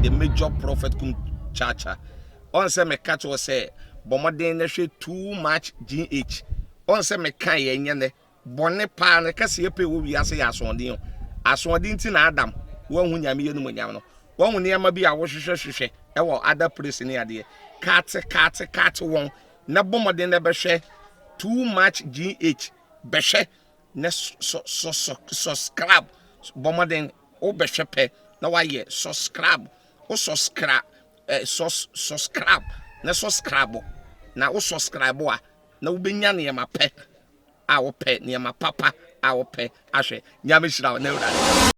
the major prophet kum chacha. On say me catch was say bomoden na hwe too much GH. On say me kan ye nyane bone pa na kase ye pe wo wi ase ya asonde asonde nti na Adam wo hu nyame ye no nyam no wo hu ne ma bi a wo hwehwehwehwe e wo other place ne ade kat won na bomoden na be hwe too much GH be hwe na subscribe bomoden o be hwe pe na wa ye subscribe o subscribe subscribe na subscribe na wo subscribe a na wo benya ne ma pe a wo pe ne ma papa a wo pe ahwe nyame hira na wura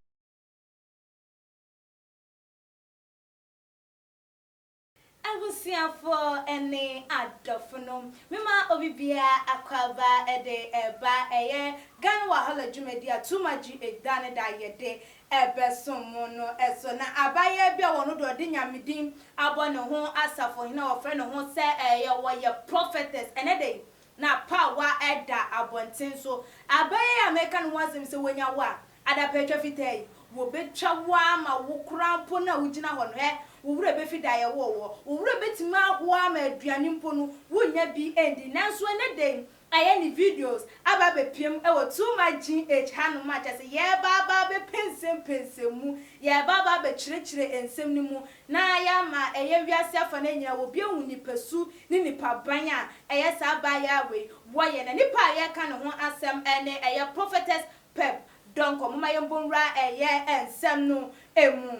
for any adofno mema obibia akwaba ede eba eye gan wahala dwumedia tumaji edane da yede ebesomono eso na abaye bia wono do de nyamedin abo ne ho asafo hina wo fre ne ho se eye wo ye prophetess enede na power eda abonten so abaye ameka no wazem se wonya wa adapetwa fitai wo betwa wa ma wo krampo na wugina ho no he wo wura be fida ye wo wura betima ho ama aduane mpo no wonya bi endi nanso ene den aye ni videos aba be piem e wo too much GH hanu ma chese ye baba be pensem ye baba be chire ensem ni mu na ya ma eye wiase afa na nyina wo bi ehu nipasu ni nipa ban a eye sa ba ya we wo ye na nipa ye ka ne ho asem ene eye prophetess Pep Donkor mama yembonra eye ensem no emu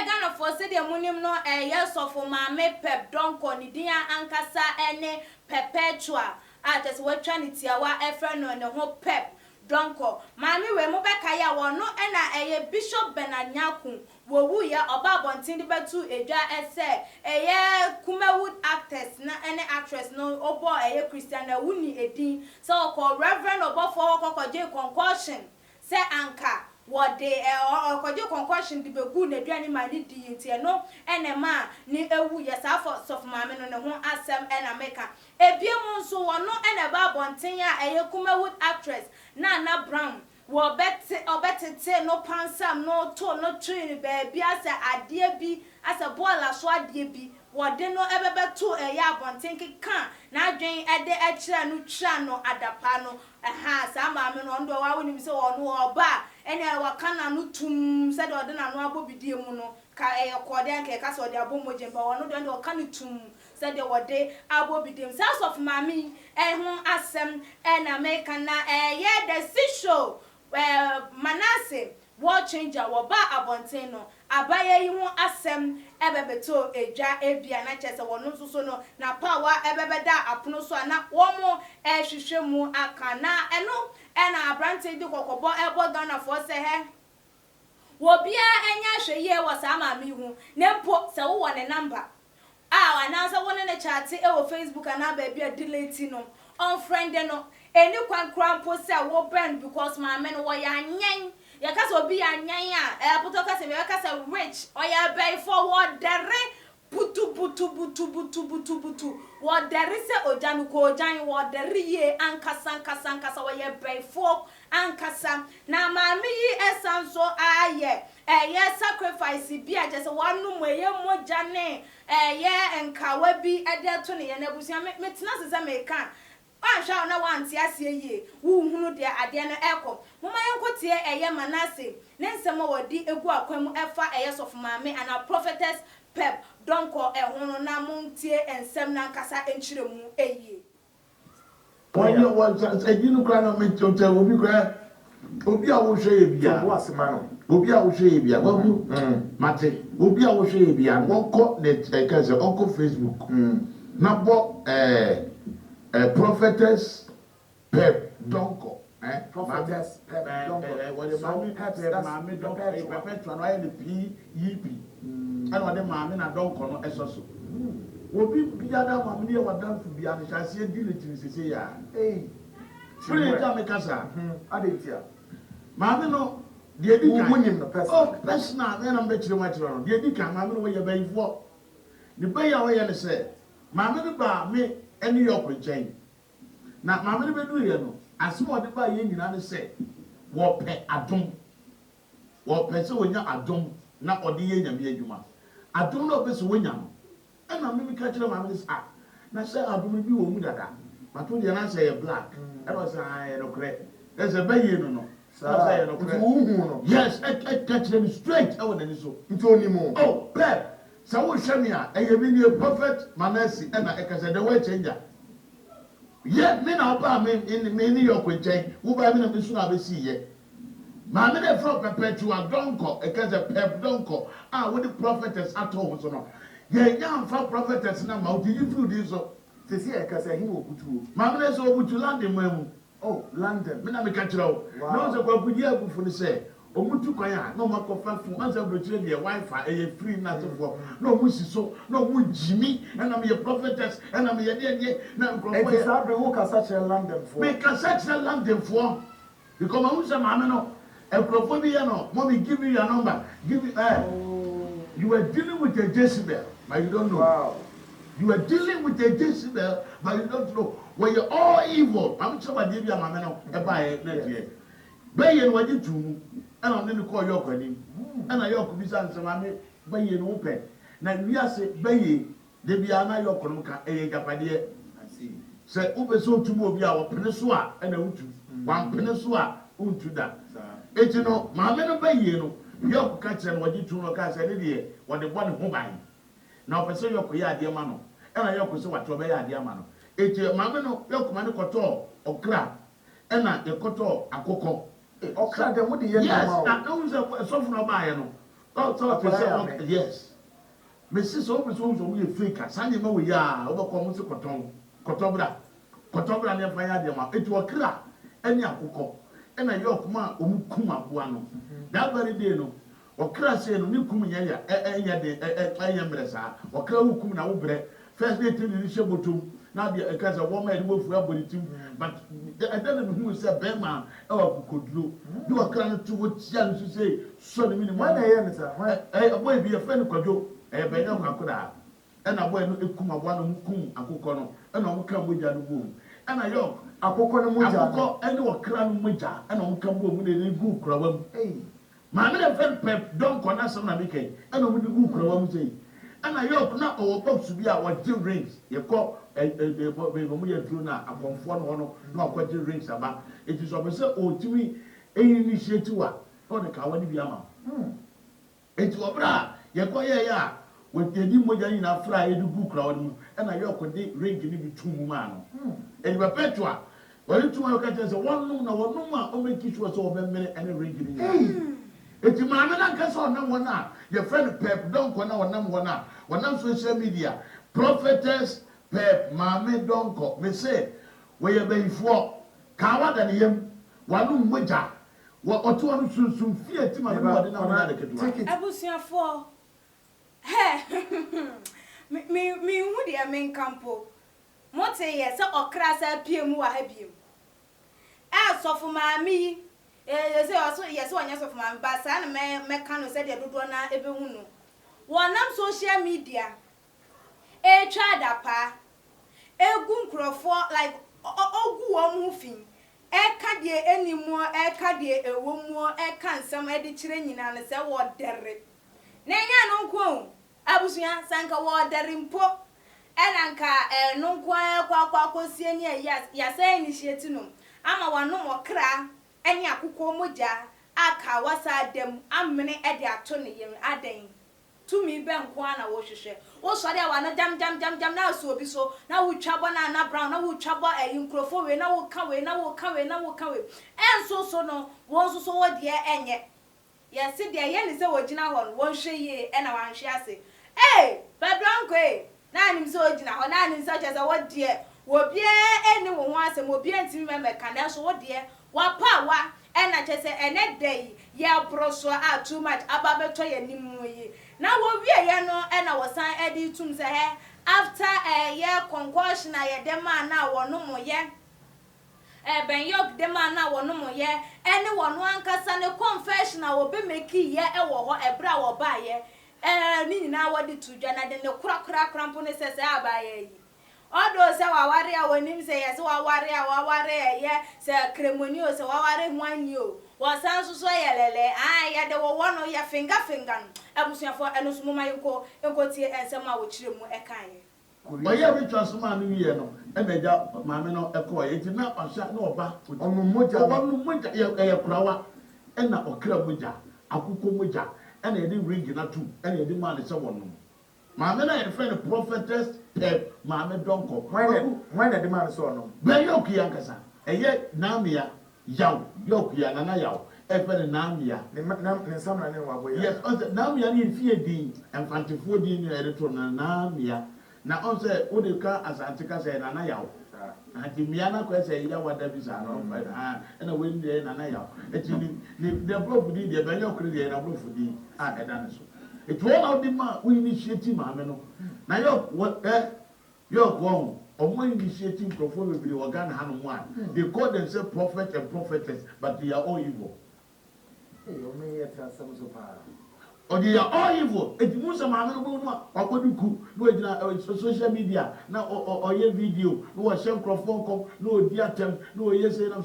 Ghana for say the munim no Sofo Maame Pep Donkor ni din ankasa ene perpetual ates we trinity awa efre no ne ho Pep Donkor maami we mo beka ya wono na Bishop Benanyaku wo wu ya oba bontin de betu edwa ese Kumawood actors na ene actress no obo Christian na wuni edin so ko Reverend obofo ko je concussion se anka what they or concussion the begu na duani mani di nti no enema ni ewu yesa for Sofo Maame no ne ho asem ena meka ebiem nso wono ena ba bonten a Kumawood actress na Brown wo obetete no pansam no to no train baby ase ade bi ase bola so ade bi wode no ebebeto abonten keka na adwen ede ekira no twa no adapa no sa maame no ndo wa woni mi se wono oba ene wakana no tum se de ode na no abobidie mu no ka kode anke ka so de abomojemba wono de wakana tum se de wode abobidie sa Sofo Maame ho asem na make na the show Manase war changer wo ba abonten no abaye yi ho asem ebebeto edwa ebia na chese wono nso no na power ebebeda apono so na womo hwehwemu aka na eno na abrante di kokobo ebo Ghana for se he wo bia enya hweye wo sa maami hu na mpo se wo ne number anansa wona ne chat wo Facebook na ba bia delete no on friend no eni kwankran po se wo brand because maame no wo ya nyen ya kasa obi ya nyen a puto kasa me kasa rich o ya bay forward dere butu wo dere se ojanu ko ojan wo dere ye ankasa wo ya bay for ankasa na maame yi esanso aye sacrifice bi a just one no ye moja ne enkawa bi ade to ne ye na busia metina se me kan ansha na wanti ase ye wu hunu de ade no ekọ mama yenkotie Manase ne nsem wodi egu akwam efa Sofo Maame ana prophetess Pep Donkor hono na montie ensem na nkasa enchiremu eye Onye wajinu kwa na mentote obi kwa obi a wo hwe bia wo asema no obi a wo hwe bia wo mate obi a wo hwe bia wonko ne ekase onko Facebook na bo prophetess Pep Donkor prophetess Pep Donkor what the Maame Donkor perpetual no aye PEP and what the Maame na Donkor no esoso obi bia da Maame ne wadanfo bia ne hase diliti sese ya free jam kasa adentia Maame no de edi kan wunim no person personal na be kire ma kire no de edi kan Maame no we ye bayifo ne baya we ye ne se Maame no ba me eni yok nchen na Maame no be du ye no asemo de ba ye nyina ne se wo pe adom wo pe se wonya adom na odi ye nyame adwuma adom na obeso wonya no na me ka kire maame say na say adom bi wo mu dada mato de na say black e no say ai no kre e say baye no say no kre no yes e ka kire me straight e wo na ni so nti onimo oh Pep say wo hwe me a e ye me ni prophet manasi e na e ka say the way changer ye me na oba me ni your kwenchen wo ba me na me so abesi ye Maame de from perpetual Donkor, because a Pep Donkor. What the prophetess at home so no. Ye young for prophetess na ma did you feel this so? te see e ka say he wo butu Maame de so butu land mu. oh London Me na me ka kiro. No so kwa kudi abufu ni say omutu kwan a no makofa fu ansa brochire de wifi e free na to for. No mu si so, no mu jimi na me prophetess na me ye na nkrofo. e te sa be wo ka sa London for Me ka sa London for. Because ma say maame no mommy, give me your number. Give me. You were dealing with a Jezebel, but you don't know. Wow. You were dealing with a Jezebel, but you don't know. When you're all evil, I'm somebody give you a man about next year. Bay and what you do, and I'm going to call your queen. And I your commission, so I may bay and open. Now we are saying bay, they be an your conca, a capadia. I see. Say, Uber so to move your peninsula and a utu. One peninsula, unto that. Eti no maame no baye no yok ka kire no wagi tu no ka se ne de wo de bone ho ban na opese yok ya ade ma no e na yok se wato be ya ade ma no eti maame no yok ma ne koto okra e na ye koto akoko okra de mo de ye yes ma na no se so fu no baye no so pese yes me si so pese so ye fake sanye ma we ya wo be ko mo se koto bra ne fa ya ade ma eti okra eni akoko and I yok ma omukuma buano. That very day no. Okra say no ni kum nya de ayemresa. Okra ukum na wo bre. First day tin ni shebotum. Na de kaza wo ma de wo fu aboritim. But I don't know who say be man e wa kokoduro. Do okra no to wo tia no say so ni minimum. when e yen sir Boy be a friend kwadwo. Be nya kwakoda. E na boy no ekum abuano kum akokọ no. E na wo ka moja no bom. E na yok akoko no muja akoko ene okra no muja ena on kambo mu de gu krawam maame de Pep Donkor na sam na mekai ena mu de gu krawam sei ena yok na o box bi a wa gym rings ye ko mu ye dru na akonfo no no na ko gym rings aba it is obese o timi initiative wa o de ka wani bi ama enti obra ye ko ye ya we dedi moja ni na fra ye gu krawam ena yok de ring ni bi tumu ma no eni perpetual wọ́n tún wọn kẹ́kẹ́ sẹ́ wọ́n num na wọ́n num a wọ́n make sure sẹ́ wọ́n bẹ́ mẹ́rẹ́ ẹni ringi ni yẹn. Eti maame na nkasa ọ̀nàm wọn a yẹ fẹ́ ni Pep Donkor na ọ̀nàm wọn a ọ̀nàm social media prophetess Pep Maame Donkor mese wọ́n yẹ bẹ́yìfọ́ kàwá dà ni yẹm wọ́n num mọ́jà wọ́n ọ̀tún wọn sunsun fíye tí maame wọ́n di náà wọ́n adé kẹ́tù. Abusuafo mi hu deɛ me nkampo mote ye se okra sa piem wa ha biem Sofo Maame ye se onya Sofo Maame ba sa na me ka no se de dodo na ebehu no wonam social media twa dapa egu nkrofo like ogu wo mu fin ka de enimo ka de ewomu ka nsam de kire nyina no se wo dere na nya no nko abusua sanka wo dere mpo enanka no nkwa kwa kosie ni ya say initiate no ama wano mokra eni akukọ moja aka wasa dem amene e de ato ne yem aden tumi be nkwa na wo hwehwe wo so de wa na jam na so obi so na wo twabo na brown na wo twabo nkrofo we na wo ka we enso so no wo so wo de enye yes de ye ni se wo gina ho no wo hwe ye e na wan hwe ase Pep Donkor na anim so ogina ho na anim so chese wo de wo bie eni wo ho asem wo bie ntimi memeka na so wo de wa pa wa e na chese ene dai ya broso a too much aba beto ye nimu yi na wo wie ye no e na wo san edi tum se he after ye concoction na ye dem0n na wo no mo ye ben yok dem0n na wo no mo ye eni wo no ankasa ne confession na wo be meki ye e wo ho ebra wo ba ye ni na wadi tudwa na de ne kura krampo ne sese abaye yi odo se wa ware a wonim se yes wa ware ye se kremoni o se wa ware hwani o wa san so yelele ya de wo no ya finger abusuafo eno so moma yeko enkotie ensem a wo kire mu ekan oye rituals man no ye no e meja maame no ekọ ye ti na ọsha na ọba onu moja ye kurawa e na okra moja akụkọ moja e na edi ring na tu e na edi man se wonu maame na ye friend prophetess Pep Maame Donkor when the man so no be yok ya nkasa eye namia yaw yok ya na yaw e friend namia ne samra ne wa boya yes namia ni fie din enfantefo din ni ede to na namia na on say o de ka asante ka say na yaw ati mia na ko say ya wada bi sa no na we ndi na yaw eti ni de prof di de be yok di na prof di eda ne so it all out the man we initiate maame no na yok yok won omo initiating prophet we be organ hanu one they call themselves prophet and prophetess but they are all evil o me ye transam so pa or they are all evil it means maame no no akoduku no ejina social media na oye video no wa share microphone kom no odi atem no oye say na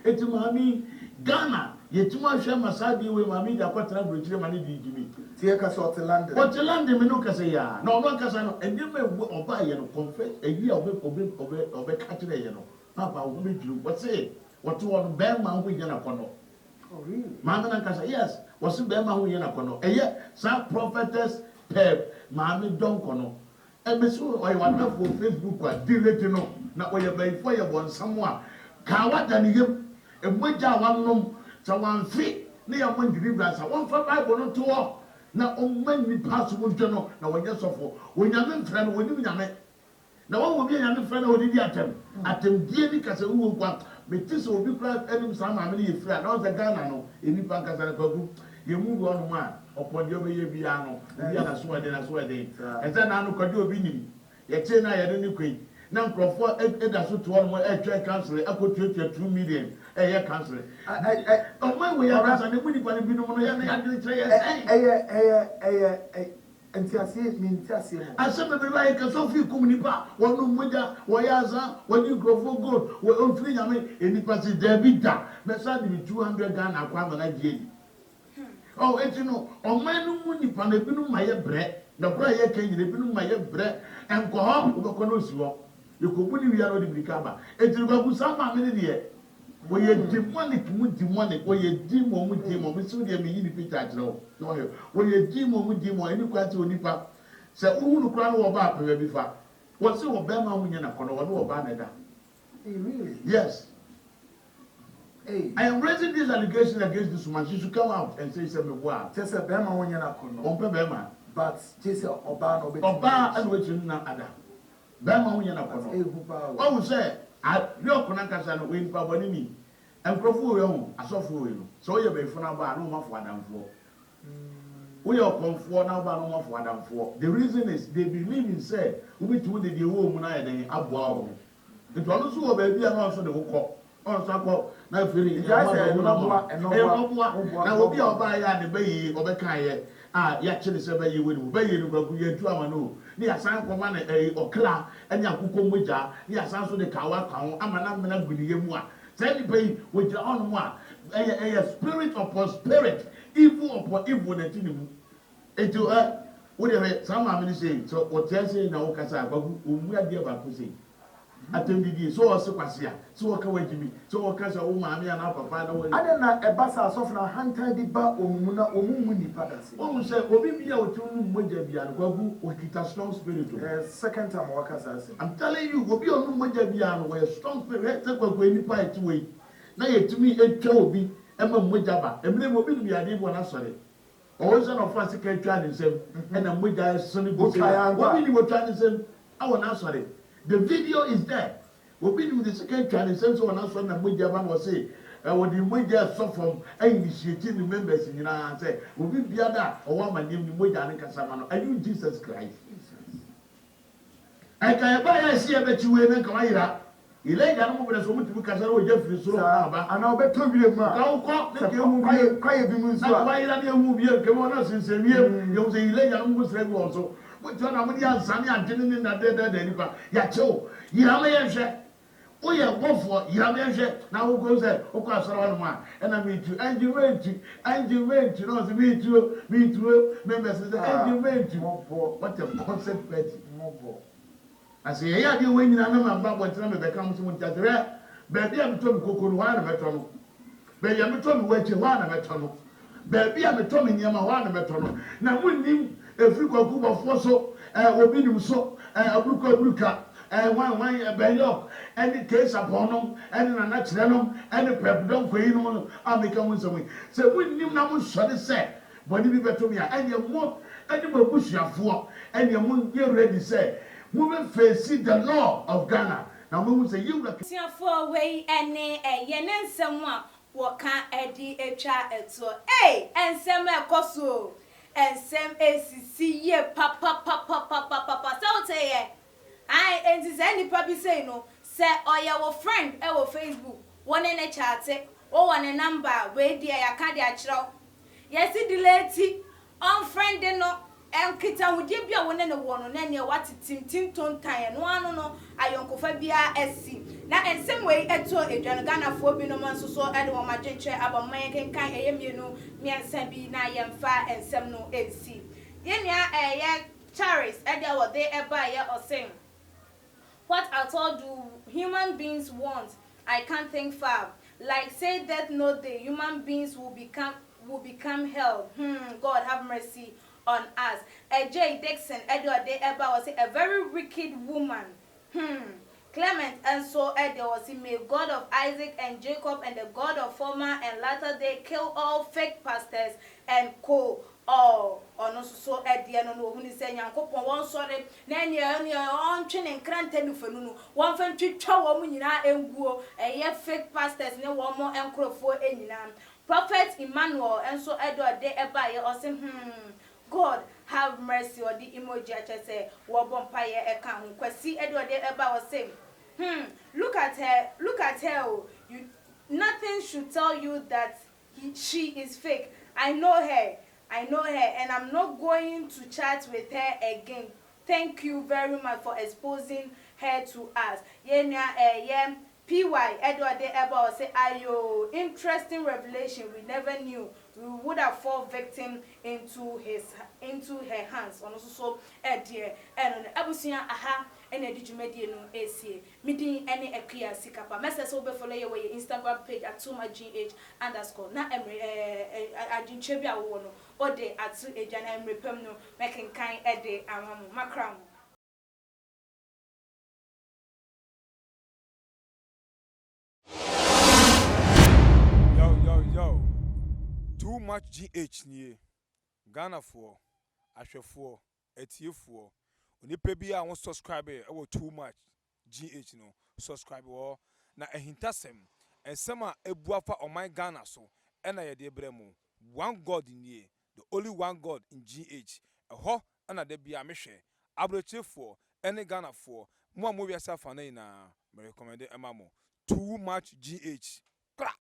it maame Ghana yetuma hwe masadi we maame da kwatara brochire mane di gimi tie ka so London what London me no kase ya no no kase no enema oba ye no confess eyi obe katire ye no na ba wo meduru what say what one be ma ho ye na kono oh really maame na kase yes what be ma ho ye na kono eye sa prophetess Pep Maame Donkor no emesu oye wata for Facebook kwa delete no na oye bai fo ye bon samwa ka wata ni yem emoja wanom sa wanfi ne ya mon deliverance won fa Bible no to na omman ni pass wo dwe no na wonye sofo wonyame mfra no woni nyame na wo bi nyame mfra no odidi atem die ni kase wo kwa metise obi kra enim sa maame ne yefra na o ze Ghana no eni pa kase na kwagu ye mu wo no ma opodi obeye bia no bia na so ede eze na no kwadi obi nim ye che na ye ne kwai na nkrofo eda so to no e twa cancel akotu 2 million ye cancel o man we ya cancel ne muni pa ne binu no ya na ya de tre eye entiase mintiase asebe be ba ka so fi kum nipa wonu moja wo ya za woni nkrofo gold wo onfiri nyame enipa si David da me sa de 200 Ghana akwa ma na die oh etino o man no mu nipa na binu ma ye bre na kura ye kan yire binu ma ye bre enko ho wo ko no si wo yekobu ni wiya no de brikaba etino kwa kusa ma me ne de wo ye demonic wo ye demon so de me yini picture ajro no wo ye demon eni kwati onipa se uhunu kura no wo ba pa bi fa wo se wo be ma hu nya na kono wo no wo ba na da really yes hey I am raising this allegation against this woman. She should come out and say something. Wow. just a be ma wonya na kono On pe be ma but just oba no be oba and we na ada be ma hu nya na kono hu ba wo say we okuna kasa no we npa boni ni enkrofo we ho asofo we no so ye be funa ba no ma fo adamfo we are comfort na ba no ma fo adamfo the reason is they believe in say we to the wo mu na ye den aboa wo nti ono so wo ba bia no so de wo ko on so ko na firi ya say no boa na obi a oba ya de bayi obeka ye ya chiri se bayi we no bayi no kwaku ye tu ama no ni asan ko ma na okra anya akukọ moja ni asan so de kawa kan ama na mena guniye mu a say ni bayi we jira on mu a spirit upon spirit evil upon evil na tini mu eto wo de some am ni say so o tell say na wo kasa kwaku omu ade ba ko say atendidi so o se kwase a so o ka wajimi so o ka so o maame na papa na wo ade na ebasa asof na hantan di ba omumu na omumu ni padase o say obi bia o tunu moja bia no kwaku o kita strong spirit second time wakasa say I'm telling you obi onu moja bia no we strong spirit te kwaku eni pa eti we na yetumi etwa obi ema moja ba emre obi ni bia de bo na sore o so no fa sika etwa ne nsem na moja soni go say obi ni wotwa ne nsem awo na sore. The video is there. Obi ni the second channel sense on us na moja ba no say we the moja so from initiating the members nyina say obi bia da o wa manim ni moja ne kasa ma no are you Jesus Christ? I can buy I see about you we na ka wayira ile ja no mo so mutu kasa o ja firi soro na ba ana obeto bire mu a ka uko ne ke hu bi kwaye bi mu nso a wayira ne hu bi ke mo na sinsemie yo say ile ja no mo sre bi won so John amudi ansani antene ni na de nipa ya chewo yirama ye hwe Oh yeah, one for Yamian. Now who goes there? Who comes around one? And I meet you, and you went to, know, the me too, members of the and you went to. What a concept, Betty. I say, yeah, you win, and I'm about what time they come to Muntatere. Baby, I'm told Kukuana Metono. Baby, I'm told Wechiwana Metono. Baby, I'm told Yamawana Metono. Now, wouldn't him if you go for so, will be so, a Bruka. One Bello, any case upon them, and an accident, and a pep don't queen on American something. So we knew now shot it said, but if you better me, and your more, and you will push your four, and your moon get ready say, moving face the law of Ghana. Now we will say you look for way and a yen someone what can't Eddie a child at so. Eh, and some coso, and some ACC, ye papa, so say. I and is any puppy say no, say or your friend our Facebook, one in a chat, or one a number, where dear I can't actual. Yes, it delayed on friend no, and kitten would give you one and a one on any what tim tone tie and one no, I uncle Fabia SC. Now, and some way at all a Ghana for being no man so I don't my gentle about my can kind you know, me and Sambi, na yam fire and some no AC. Yen ya a ya Charis, and there were they a buyer or sing. What at all do human beings want? I can't think far. Like say that no day human beings will become hell. God have mercy on us. J. Dixon, Edward De Eba was a very wicked woman. Clement and so Edward was may God of Isaac and Jacob and the God of former and latter day kill all fake pastors and co. Oh, no so at the end of who is saying, Uncle one sorry, Nanny on chin and cranten for no one fan to chow woman and go a year fake pastors no one more and crow for any name. Prophet Emmanuel and so Edward de Ebaye or say, God have mercy or the emoji I say, war bumpire account. Kwasi Edward de Eba was saying, look at her, you nothing should tell you that she is fake. I know her, and I'm not going to chat with her again. Thank you very much for exposing her to us. PY Edward De Eba say, ayo, interesting revelation. We never knew we would have fall victim into her hands. On also so dear and on Abusia aha and a digimedi no AC. Meeting any a clear sikapa. Message over follow your Instagram page at @2magh_. Na emre adinchebia wono ode at ejana emre pem no making kind ede amamu makram. Yo, too much GH nie Ghana for Ashefo Etie onipa bi a won subscribe e wo too much GH no subscribe wo na ehintasem ensem a ebuafa on my Ghana so e na ye de bremu one God nie the only one God in GH eho na de bia mehwe abrechefo ene Ghana for mo wiasa fa na ina me recommend emamo too much GH